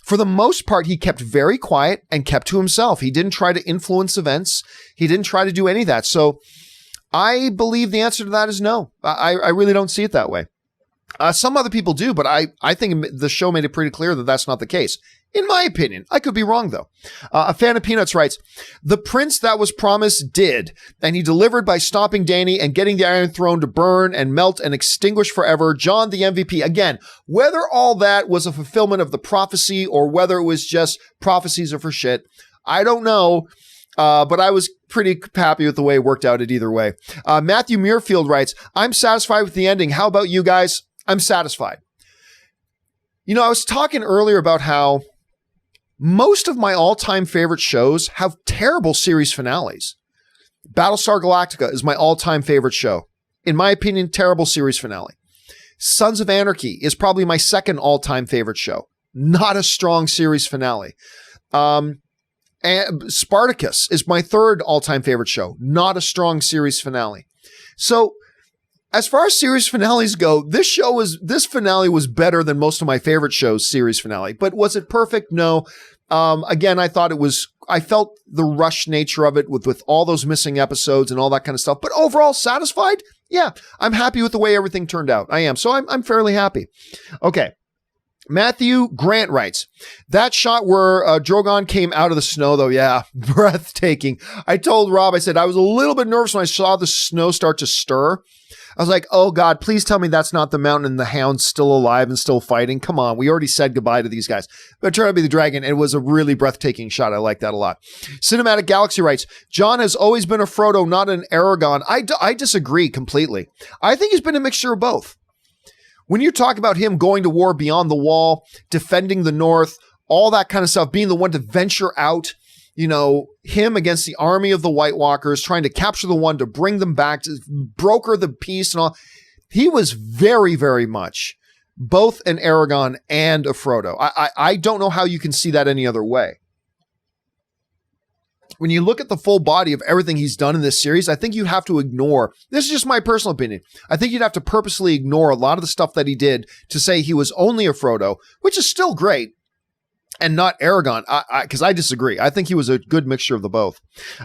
For the most part, he kept very quiet and kept to himself. He didn't try to influence events. He didn't try to do any of that. So I believe the answer to that is no. I really don't see it that way. Some other people do, but I think the show made it pretty clear that that's not the case. In my opinion, I could be wrong though. A fan of Peanuts writes, the prince that was promised did, and he delivered by stopping Dany and getting the Iron Throne to burn and melt and extinguish forever. Jon the MVP. Again, whether all that was a fulfillment of the prophecy or whether it was just prophecies are for shit, I don't know. But I was pretty happy with the way it worked out either way. Matthew Muirfield writes, I'm satisfied with the ending. How about you guys? I'm satisfied. You know, I was talking earlier about how most of my all-time favorite shows have terrible series finales. Battlestar Galactica is my all-time favorite show. In my opinion, terrible series finale. Sons of Anarchy is probably my second all-time favorite show. Not a strong series finale. And Spartacus is my third all-time favorite show. Not a strong series finale. So, as far as series finales go, this finale was better than most of my favorite shows' series finale. But was it perfect? No. Again, I felt the rush nature of it with all those missing episodes and all that kind of stuff. But overall, satisfied? Yeah, I'm happy with the way everything turned out. I am. So I'm fairly happy. Okay. Matthew Grant writes, that shot where Drogon came out of the snow, though, yeah, breathtaking. I told Rob, I said, I was a little bit nervous when I saw the snow start to stir. I was like, oh God, please tell me that's not the mountain and the hound's still alive and still fighting. Come on, we already said goodbye to these guys. But it turned out to be the dragon. It was a really breathtaking shot. I like that a lot. Cinematic Galaxy writes, Jon has always been a Frodo, not an Aragorn. I disagree completely. I think he's been a mixture of both. When you talk about him going to war beyond the wall, defending the North, all that kind of stuff, being the one to venture out, you know, him against the army of the White Walkers, trying to capture the one to bring them back, to broker the peace and all. He was very, very much both an Aragorn and a Frodo. I don't know how you can see that any other way. When you look at the full body of everything he's done in this series, I think you have to ignore, this is just my personal opinion, I think you'd have to purposely ignore a lot of the stuff that he did to say he was only a Frodo, which is still great, and not Aragorn, because I disagree. I think he was a good mixture of the both.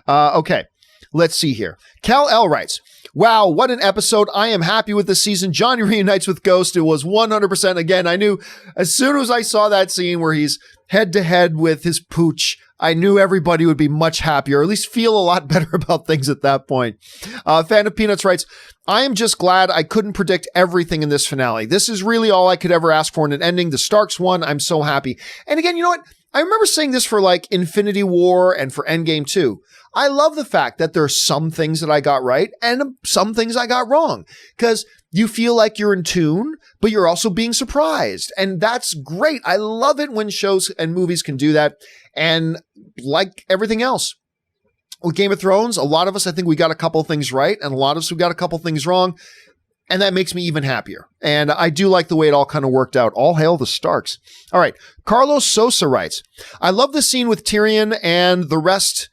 Okay, let's see here. Cal L writes, wow, what an episode. I am happy with this season. Jon reunites with Ghost. It was 100%. Again, I knew as soon as I saw that scene where he's head to head with his pooch, I knew everybody would be much happier, or at least feel a lot better about things at that point. Fan of Peanuts writes, I am just glad I couldn't predict everything in this finale. This is really all I could ever ask for in an ending. The Starks won. I'm so happy. And again, you know what? I remember saying this for like Infinity War and for Endgame too. I love the fact that there are some things that I got right and some things I got wrong, because you feel like you're in tune, but you're also being surprised. And that's great. I love it when shows and movies can do that. And like everything else, with Game of Thrones, a lot of us, I think we got a couple things right, and a lot of us, we got a couple things wrong. And that makes me even happier. And I do like the way it all kind of worked out. All hail the Starks. All right. Carlos Sosa writes, I love the scene with Tyrion and the rest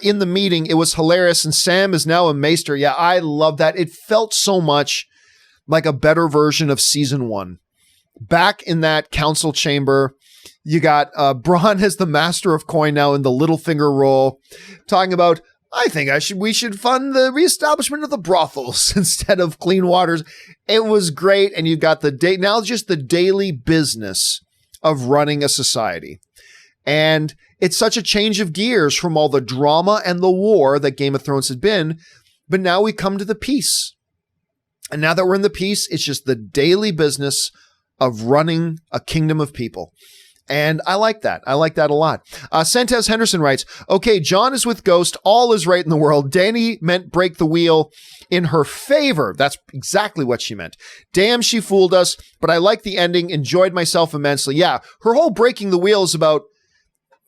in the meeting. It was hilarious. And Sam is now a maester. Yeah, I love that. It felt so much like a better version of season 1. Back in that council chamber, you got Bronn as the master of coin now in the Littlefinger role, talking about, I think we should fund the reestablishment of the brothels instead of clean waters. It was great. And you've got now just the daily business of running a society. And it's such a change of gears from all the drama and the war that Game of Thrones had been. But now we come to the peace. And now that we're in the peace, it's just the daily business of running a kingdom of people. And I like that. I like that a lot. Sentes Henderson writes, okay, Jon is with Ghost. All is right in the world. Dany meant break the wheel in her favor. That's exactly what she meant. Damn, she fooled us, but I like the ending. Enjoyed myself immensely. Yeah, her whole breaking the wheel is about,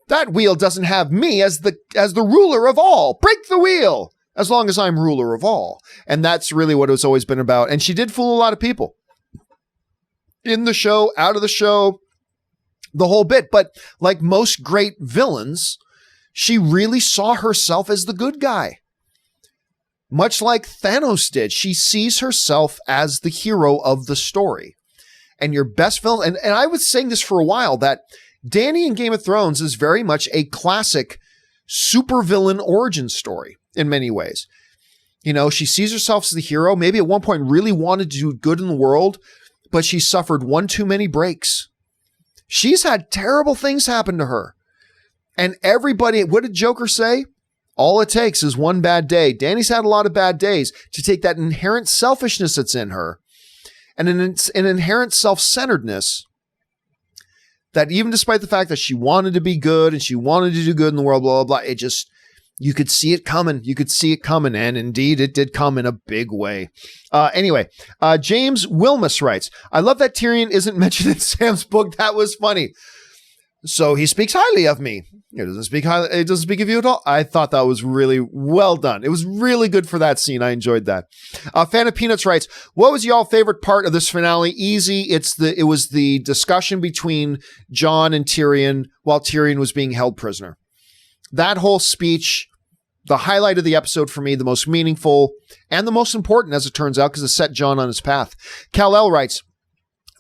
that wheel doesn't have me as the ruler of all. Break the wheel as long as I'm ruler of all. And that's really what it's always been about. And she did fool a lot of people. In the show, out of the show, the whole bit. But like most great villains, she really saw herself as the good guy. Much like Thanos did, she sees herself as the hero of the story. And your best villain, and I was saying this for a while, that Dany in Game of Thrones is very much a classic supervillain origin story in many ways. You know, she sees herself as the hero, maybe at one point really wanted to do good in the world, but she suffered one too many breaks. She's had terrible things happen to her. And everybody, what did Joker say? All it takes is one bad day. Dany's had a lot of bad days to take that inherent selfishness that's in her and an inherent self-centeredness that even despite the fact that she wanted to be good and she wanted to do good in the world, blah, blah, blah, it just, you could see it coming. You could see it coming. And indeed, it did come in a big way. Anyway, James Wilmus writes, I love that Tyrion isn't mentioned in Sam's book. That was funny. So he speaks highly of me. It doesn't speak of you at all. I thought that was really well done. It was really good for that scene. I enjoyed that. Fan of Peanuts writes, what was y'all favorite part of this finale? Easy. It was the discussion between Jon and Tyrion while Tyrion was being held prisoner. That whole speech, the highlight of the episode for me, the most meaningful and the most important, as it turns out, because it set Jon on his path. Kal-El writes,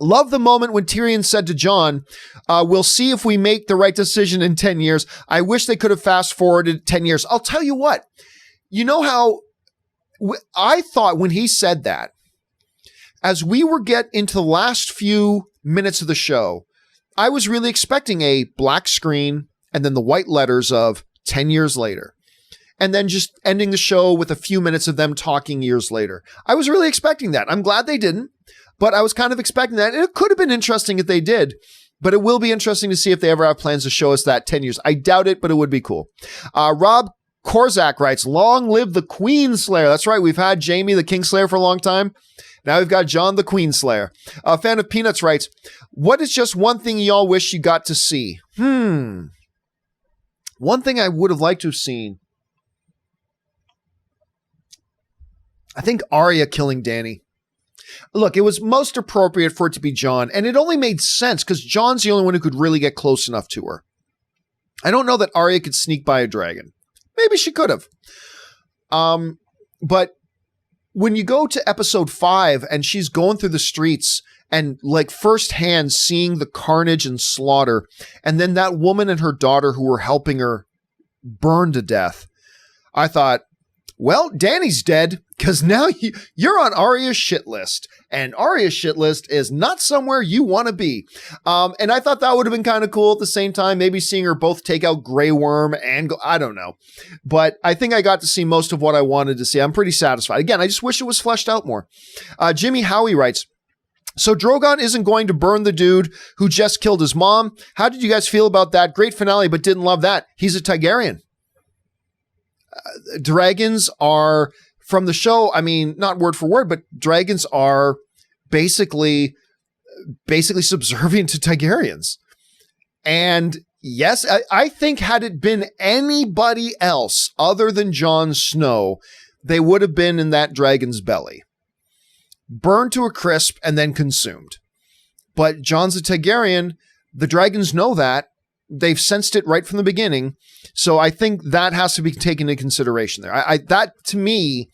love the moment when Tyrion said to Jon, we'll see if we make the right decision in 10 years. I wish they could have fast forwarded 10 years. I'll tell you what, you know how I thought when he said that, as we were get into the last few minutes of the show, I was really expecting a black screen and then the white letters of 10 years later. And then just ending the show with a few minutes of them talking years later. I was really expecting that. I'm glad they didn't, but I was kind of expecting that. And it could have been interesting if they did, but it will be interesting to see if they ever have plans to show us that 10 years. I doubt it, but it would be cool. Rob Korzak writes, long live the Queen Slayer. That's right. We've had Jaime the King Slayer for a long time. Now we've got Jon the Queen Slayer. Fan of Peanuts writes, what is just one thing y'all wish you got to see? One thing I would have liked to have seen, I think Arya killing Dany. Look, it was most appropriate for it to be Jon, and it only made sense because Jon's the only one who could really get close enough to her. I don't know that Arya could sneak by a dragon. Maybe she could have. But when you go to episode 5 and she's going through the streets and like firsthand seeing the carnage and slaughter, and then that woman and her daughter who were helping her burn to death, I thought, well, Dany's dead because now you're on Arya's shit list, and Arya's shit list is not somewhere you want to be. And I thought that would have been kind of cool at the same time, maybe seeing her both take out Grey Worm and go, I don't know. But I think I got to see most of what I wanted to see. I'm pretty satisfied. Again, I just wish it was fleshed out more. Jimmy Howie writes, so Drogon isn't going to burn the dude who just killed his mom. How did you guys feel about that? Great finale, but didn't love that. He's a Targaryen. Dragons are, from the show, I mean, not word for word, but dragons are basically subservient to Targaryens. And yes, I think had it been anybody else other than Jon Snow, they would have been in that dragon's belly, burned to a crisp and then consumed. But Jon's a Targaryen. The dragons know that. They've sensed it right from the beginning. So I think that has to be taken into consideration there. That, to me,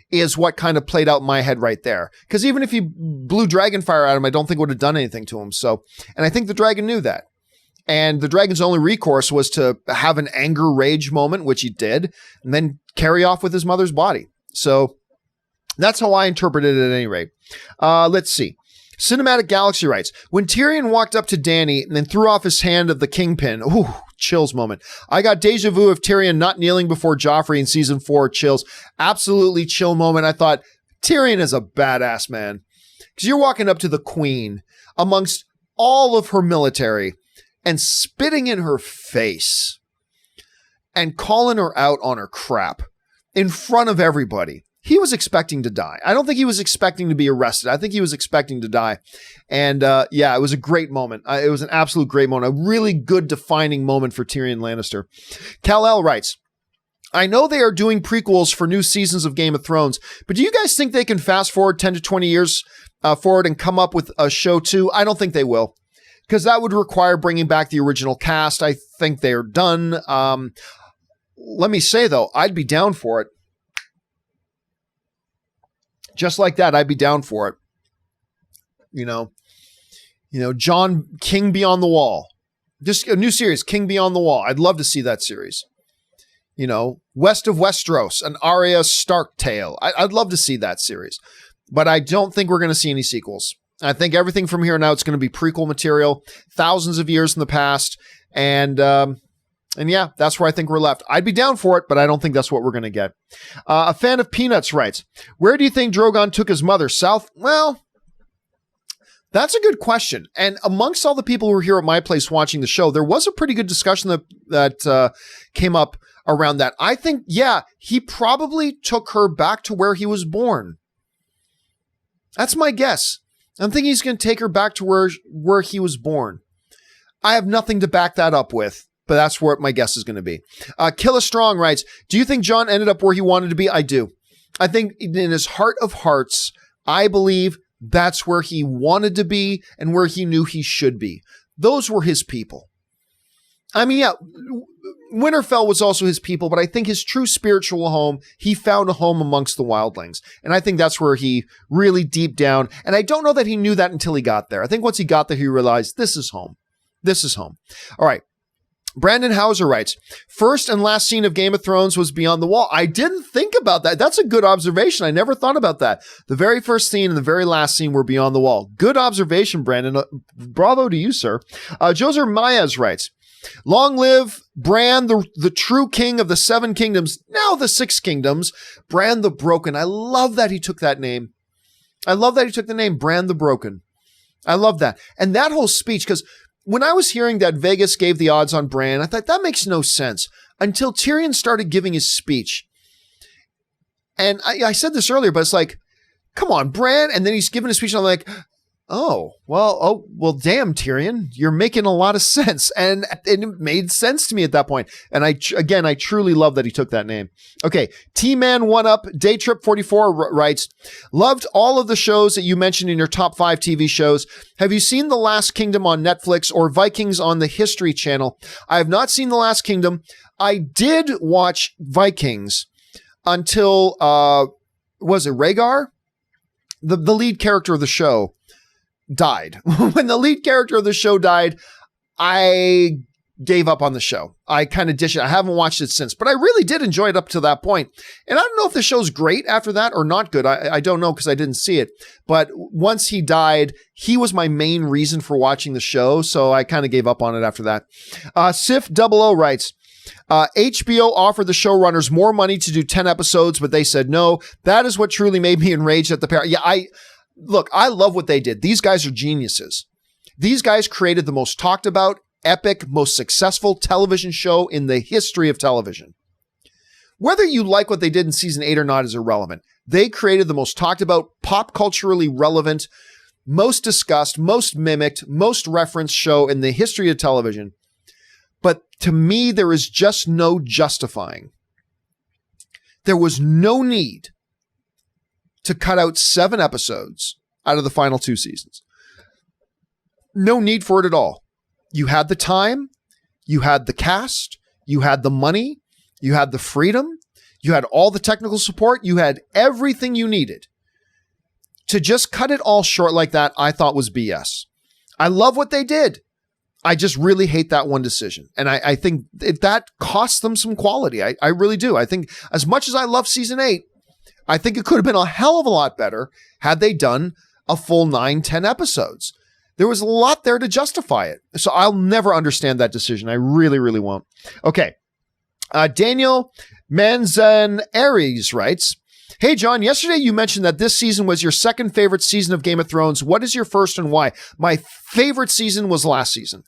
is what kind of played out in my head right there. Because even if he blew dragon fire at him, I don't think it would have done anything to him. So, and I think the dragon knew that. And the dragon's only recourse was to have an anger rage moment, which he did, and then carry off with his mother's body. So that's how I interpreted it at any rate. Let's see. Cinematic Galaxy writes, when Tyrion walked up to Dany and then threw off his hand of the kingpin, ooh, chills moment. I got deja vu of Tyrion not kneeling before Joffrey in season 4, chills. Absolutely chill moment. I thought, Tyrion is a badass man. Because you're walking up to the queen amongst all of her military and spitting in her face and calling her out on her crap in front of everybody. He was expecting to die. I don't think he was expecting to be arrested. I think he was expecting to die. And yeah, it was a great moment. It was an absolute great moment. A really good defining moment for Tyrion Lannister. Kal-El writes, I know they are doing prequels for new seasons of Game of Thrones, but do you guys think they can fast forward 10 to 20 years forward and come up with a show too? I don't think they will, because that would require bringing back the original cast. I think they're done. Let me say, though, I'd be down for it. Just like that, I'd be down for it. You know, John King Beyond the Wall. Just a new series, King Beyond the Wall. I'd love to see that series. You know, West of Westeros, an Arya Stark tale. I'd love to see that series. But I don't think we're going to see any sequels. I think everything from here on out is going to be prequel material, thousands of years in the past. And yeah, that's where I think we're left. I'd be down for it, but I don't think that's what we're going to get. A fan of Peanuts writes, where do you think Drogon took his mother? South? Well, that's a good question. And amongst all the people who were here at my place watching the show, there was a pretty good discussion that came up around that. I think, yeah, he probably took her back to where he was born. That's my guess. I'm thinking he's going to take her back to where he was born. I have nothing to back that up with, but that's where my guess is going to be. Killa Strong writes, do you think Jon ended up where he wanted to be? I do. I think in his heart of hearts, I believe that's where he wanted to be and where he knew he should be. Those were his people. I mean, yeah, Winterfell was also his people, but I think his true spiritual home, he found a home amongst the wildlings. And I think that's where he really deep down, and I don't know that he knew that until he got there. I think once he got there, he realized this is home. This is home. All right. Brandon Hauser writes, first and last scene of Game of Thrones was Beyond the Wall. I didn't think about that. That's a good observation. I never thought about that. The very first scene and the very last scene were Beyond the Wall. Good observation, Brandon. Bravo to you, sir. Joser Maez writes, long live Bran, the true king of the 7 kingdoms, now the 6 kingdoms, Bran the Broken. I love that he took that name. I love that he took the name Bran the Broken. I love that. And that whole speech, because when I was hearing that Vegas gave the odds on Bran, I thought that makes no sense until Tyrion started giving his speech. And I said this earlier, but it's like, come on, Bran. And then he's giving a speech and I'm like, oh, well, damn, Tyrion, you're making a lot of sense. And it made sense to me at that point. And I truly love that he took that name. Okay. T-Man 1-Up, Daytrip 44 writes, loved all of the shows that you mentioned in your top 5 TV shows. Have you seen The Last Kingdom on Netflix or Vikings on the History Channel? I have not seen The Last Kingdom. I did watch Vikings until, was it Rhaegar? The lead character of the show died. When the lead character of the show died, I gave up on the show. I kind of dished it. I haven't watched it since, but I really did enjoy it up to that point. And I don't know if the show's great after that or not good. I don't know because I didn't see it. But once he died, he was my main reason for watching the show. So I kind of gave up on it after that. Sif 00 writes, HBO offered the showrunners more money to do 10 episodes, but they said no. That is what truly made me enraged at the pair. Yeah, Look, I love what they did. These guys are geniuses. These guys created the most talked about, epic, most successful television show in the history of television. Whether you like what they did in season 8 or not is irrelevant. They created the most talked about, pop culturally relevant, most discussed, most mimicked, most referenced show in the history of television. But to me, there is just no justifying. There was no need to cut out 7 episodes out of the final 2 seasons. No need for it at all. You had the time, you had the cast, you had the money, you had the freedom, you had all the technical support, you had everything you needed. To just cut it all short like that, I thought was BS. I love what they did. I just really hate that one decision. And I think that cost them some quality. I really do. I think as much as I love season 8, I think it could have been a hell of a lot better had they done a full 9-10 episodes. There was a lot there to justify it. So I'll never understand that decision. I really, really won't. Okay. Daniel Manzanares writes, "Hey, John, yesterday you mentioned that this season was your second favorite season of Game of Thrones. What is your first and why?" My favorite season was last season.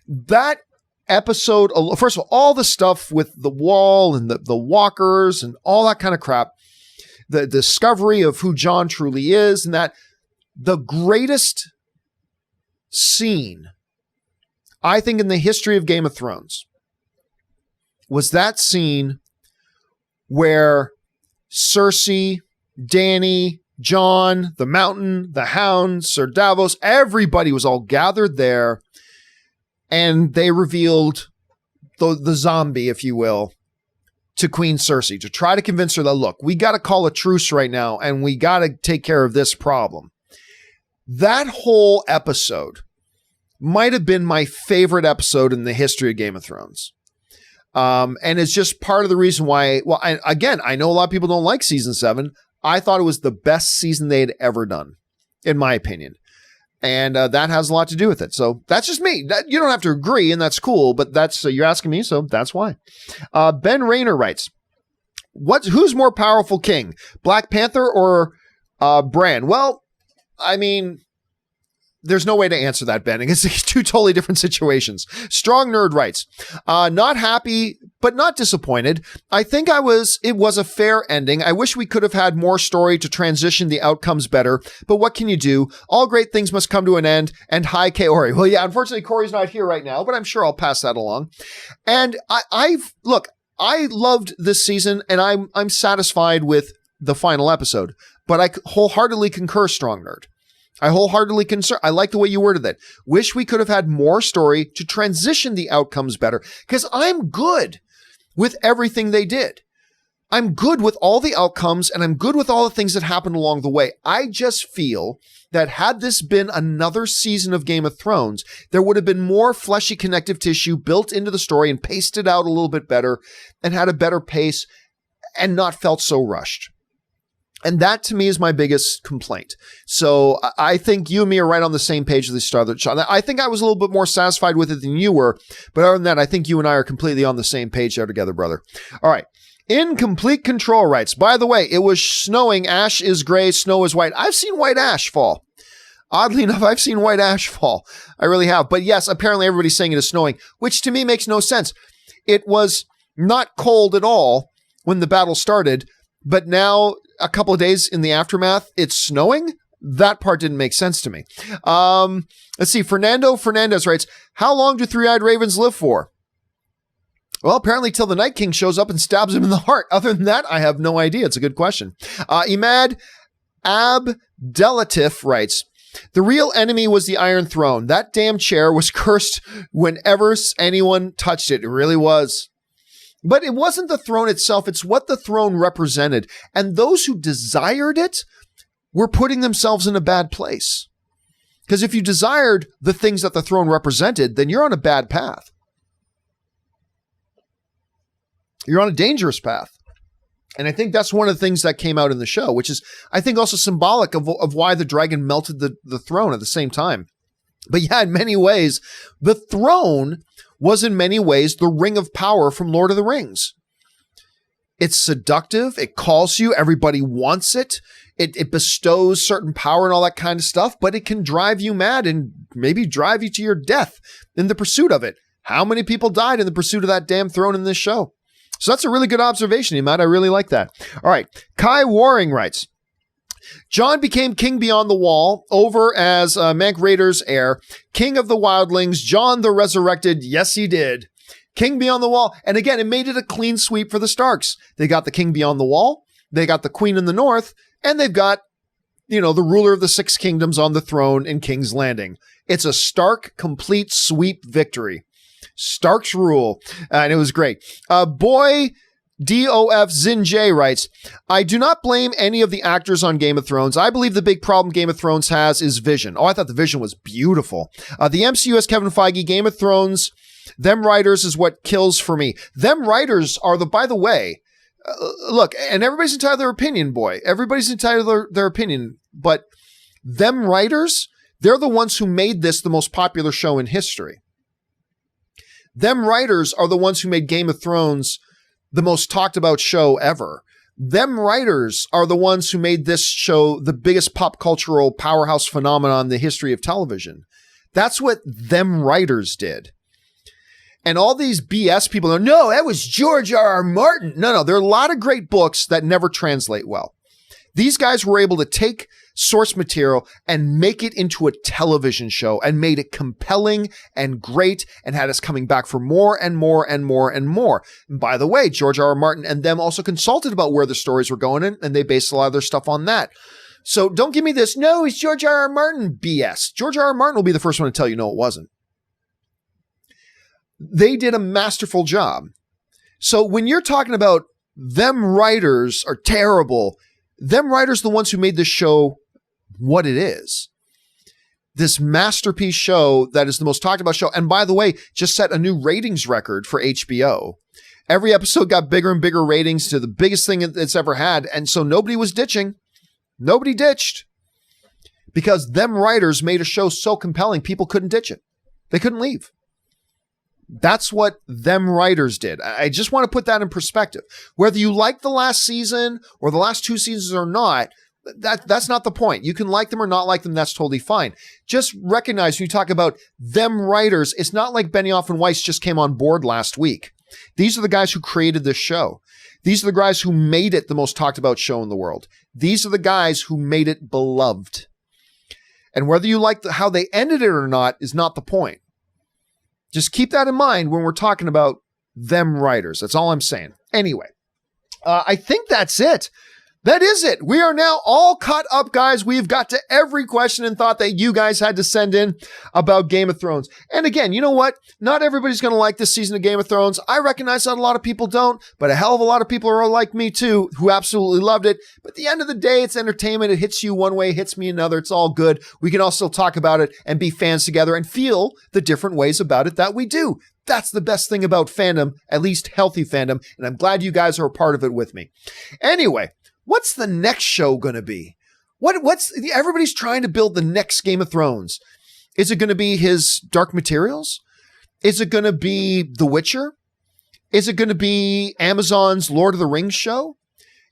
That episode, first of all the stuff with the wall and the walkers and all that kind of crap, the discovery of who Jon truly is, and that the greatest scene, I think, in the history of Game of Thrones was that scene where Cersei, Dany, Jon, the Mountain, the Hound, Sir Davos, everybody was all gathered there, and they revealed the zombie, if you will, to Queen Cersei to try to convince her that, look, we got to call a truce right now, and we got to take care of this problem. That whole episode might have been my favorite episode in the history of Game of Thrones. And it's just part of the reason why, well, I know a lot of people don't like season 7. I thought it was the best season they had ever done, in my opinion. And that has a lot to do with it. So that's just me. You don't have to agree, and that's cool, but you're asking me, so that's why. Ben Rayner writes, who's more powerful king, Black Panther or Bran? Well, I mean, there's no way to answer that, Ben. It's 2 totally different situations. Strong Nerd writes, not happy, but not disappointed. I think it was a fair ending. I wish we could have had more story to transition the outcomes better, but what can you do? All great things must come to an end, and hi, Kaori. Well, yeah, unfortunately, Corey's not here right now, but I'm sure I'll pass that along. And I loved this season, and I'm satisfied with the final episode, but I wholeheartedly concur, Strong Nerd. I wholeheartedly concur. I like the way you worded that. Wish we could have had more story to transition the outcomes better, because I'm good with everything they did. I'm good with all the outcomes, and I'm good with all the things that happened along the way. I just feel that had this been another season of Game of Thrones, there would have been more fleshy connective tissue built into the story and pasted out a little bit better and had a better pace and not felt so rushed. And that, to me, is my biggest complaint. So I think you and me are right on the same page with the start of the shot. I think I was a little bit more satisfied with it than you were. But other than that, I think you and I are completely on the same page there together, brother. All right. Incomplete Control writes, by the way, it was snowing. Ash is gray. Snow is white. I've seen white ash fall. Oddly enough, I've seen white ash fall. I really have. But yes, apparently everybody's saying it is snowing, which to me makes no sense. It was not cold at all when the battle started. But now, a couple of days in the aftermath, it's snowing? That part didn't make sense to me. Let's see. Fernando Fernandez writes, how long do three-eyed ravens live for? Well, apparently till the Night King shows up and stabs him in the heart. Other than that, I have no idea. It's a good question. Imad Abdelatif writes, the real enemy was the Iron Throne. That damn chair was cursed whenever anyone touched it. It really was. But it wasn't the throne itself. It's what the throne represented. And those who desired it were putting themselves in a bad place. Because if you desired the things that the throne represented, then you're on a bad path. You're on a dangerous path. And I think that's one of the things that came out in the show, which is, I think, also symbolic of why the dragon melted the throne at the same time. But yeah, in many ways, the throne was in many ways the ring of power from Lord of the Rings. It's seductive. It calls you. Everybody wants it. It bestows certain power and all that kind of stuff, but it can drive you mad and maybe drive you to your death in the pursuit of it. How many people died in the pursuit of that damn throne in this show? So that's a really good observation, Matt. I really like that. All right. Kai Waring writes, John became king beyond the wall, over as Mank Raider's heir, king of the wildlings, John the resurrected. Yes, he did. King beyond the wall. And again, it made it a clean sweep for the Starks. They got the king beyond the wall. They got the queen in the north. And they've got, the ruler of the Six Kingdoms on the throne in King's Landing. It's a Stark complete sweep victory. Starks rule. And it was great. Boy DOF Zin J writes, I do not blame any of the actors on Game of Thrones. I believe the big problem Game of Thrones has is vision. Oh, I thought the vision was beautiful. The MCU has Kevin Feige. Game of Thrones, them writers is what kills for me. Them writers are by the way, look, and everybody's entitled to their opinion, boy. Everybody's entitled to their opinion, but them writers, they're the ones who made this the most popular show in history. Them writers are the ones who made Game of Thrones the most talked about show ever. Them writers are the ones who made this show the biggest pop cultural powerhouse phenomenon in the history of television. That's what them writers did. And all these BS people are, no, that was George R.R. Martin. No, there are a lot of great books that never translate well. These guys were able to take source material and make it into a television show and made it compelling and great and had us coming back for more and more and more and more. And by the way, George R.R. Martin and them also consulted about where the stories were going in, and they based a lot of their stuff on that. So don't give me this, no, it's George R.R. Martin BS. George R.R. Martin will be the first one to tell you, no, it wasn't. They did a masterful job. So when you're talking about them writers are terrible, them writers are the ones who made this show what it is. This masterpiece show that is the most talked about show. And by the way, just set a new ratings record for HBO. Every episode got bigger and bigger ratings to the biggest thing it's ever had. And so nobody was ditching. Nobody ditched. Because them writers made a show so compelling, people couldn't ditch it. They couldn't leave. That's what them writers did. I just want to put that in perspective. Whether you like the last season or the last two seasons or not, that's not the point. You can like them or not like them. That's totally fine. Just recognize when you talk about them writers, it's not like Benioff and Weiss just came on board last week. These are the guys who created this show. These are the guys who made it the most talked about show in the world. These are the guys who made it beloved. And whether you like how they ended it or not is not the point. Just keep that in mind when we're talking about them writers. That's all I'm saying. Anyway, I think that's it. That is it. We are now all caught up, guys. We've got to every question and thought that you guys had to send in about Game of Thrones. And again, you know what? Not everybody's going to like this season of Game of Thrones. I recognize that a lot of people don't, but a hell of a lot of people are like me too, who absolutely loved it. But at the end of the day, it's entertainment. It hits you one way, hits me another. It's all good. We can all still talk about it and be fans together and feel the different ways about it that we do. That's the best thing about fandom, at least healthy fandom. And I'm glad you guys are a part of it with me. Anyway, what's the next show going to be? Everybody's trying to build the next Game of Thrones. Is it going to be his Dark Materials? Is it going to be The Witcher? Is it going to be Amazon's Lord of the Rings show?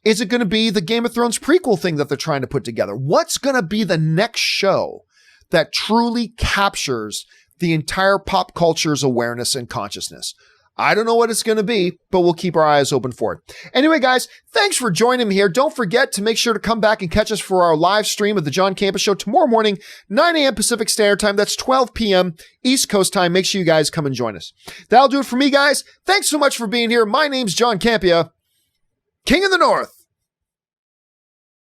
Is it going to be the Game of Thrones prequel thing that they're trying to put together? What's going to be the next show that truly captures the entire pop culture's awareness and consciousness? I don't know what it's going to be, but we'll keep our eyes open for it. Anyway, guys, thanks for joining me here. Don't forget to make sure to come back and catch us for our live stream of the John Campea Show tomorrow morning, 9 a.m. Pacific Standard Time. That's 12 p.m. East Coast time. Make sure you guys come and join us. That'll do it for me, guys. Thanks so much for being here. My name's John Campea, King of the North.